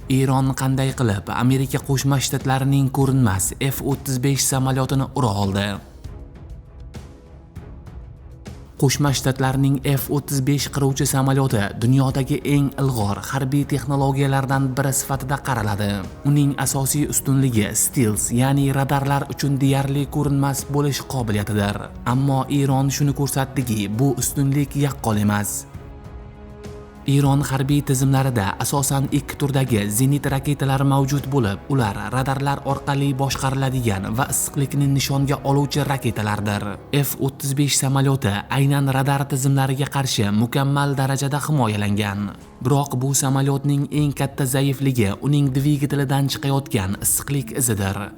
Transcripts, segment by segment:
Eron qanday qilib Amerika Qo'shma Shtatlarining ko'rinmas F-35 samolyotini ura oldi? Qo'shma Shtatlarning F-35 qiruvchi samolyoti dunyodagi eng ilg'or harbiy texnologiyalardan biri sifatida qaraladi. Uning asosiy ustunligi stealth, ya'ni radarlar uchun deyarli ko'rinmas bo'lish qobiliyatidir. Ammo Eron shuni ko'rsatdiki, bu ustunlik yaqqol emas. Eron harbiy tizimlarida asosan ikki turdagi zenit raketalar mavjud bo'lib, ular radarlar orqali boshqariladigan va issiqlikni nishonga oluvchi raketalardir. F-35 samolyoti aynan radar tizimlariga qarshi mukammal darajada himoyalangan. Biroq bu samolyotning eng katta zaifligi uning dvigatelidan chiqayotgan issiqlik izidir.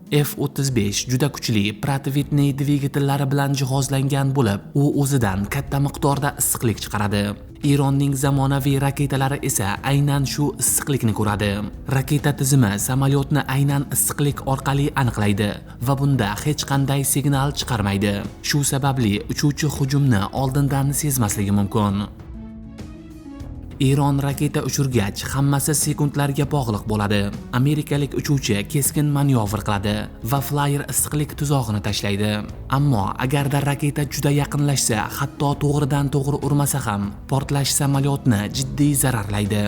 F-35 juda kuchli Pratt Whitney dvigatellari bilan jihozlangan bo'lib, u o'zidan katta miqdorda issiqlik chiqaradi. Eronning zamonaviy raketalari esa aynan shu issiqlikni ko'radi. Raketa tizimi samolyotni aynan issiqlik orqali aniqlaydi va bunda hech qanday signal chiqarmaydi. Shu sababli uchuvchi hujumni oldindan sezmasligi mumkin. Eron raketa uchirgach, hammasi sekundlarga bog'liq bo'ladi. Amerikalik uchuvchi keskin manyovr qiladi va flyer issiqlik tuzog'ini tashlaydi. Ammo agarda raketa juda yaqinlashsa, hatto to'g'ridan to'g'ri urmasa ham, portlash samolyotni jiddiy zararlaydi.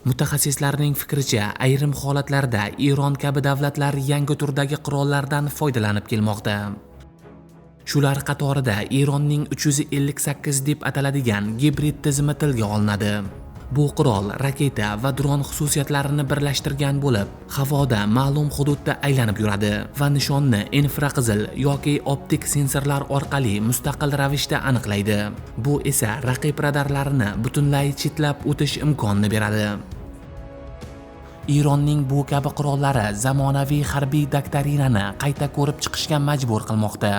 Mutaxassislarning fikricha, ayrim holatlarda Eron kabi davlatlar yangi turdagi qurollardan foydalanib kelmoqda. Shular qatorida Eronning 358 deb ataladigan gibrid tizimi tilga olinadi. Bu qurol raketa va dron xususiyatlarini birlashtirgan bo'lib, havoda ma'lum hududda aylanib yuradi va nishonni infraqizil yoki optik sensorlar orqali mustaqil ravishda aniqlaydi. Bu esa raqib radarlarini butunlay chetlab o'tish imkonini beradi. Eronning bu kabi qurollari zamonaviy harbiy doktrinani qayta ko'rib chiqishga majbur qilmoqda.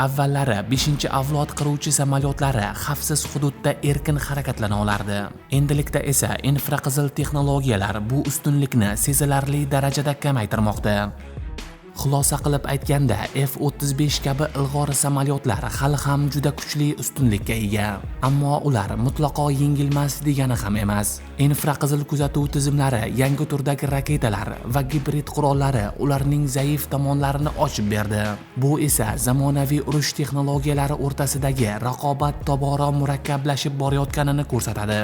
Avvallari 5-avlod qiruvchi samolyotlari xavfsiz hududda erkin harakatlana olardi. Endilikda esa infraqizil texnologiyalar bu ustunlikni sezilarli darajada kamaytirmoqda. Xulosa qilib aytganda, F-35 kabi ilg'or samolyotlar hali ham juda kuchli ustunlikka ega. Ammo ular mutlaqo yengilmas degani ham emas. Infraqizil kuzatuv tizimlari, yangi turdagi raketalar va gibrid qurollari ularning zaif tomonlarini ochib berdi. Bu esa zamonaviy urush texnologiyalari o'rtasidagi raqobat tobora murakkablashib borayotganini ko'rsatadi.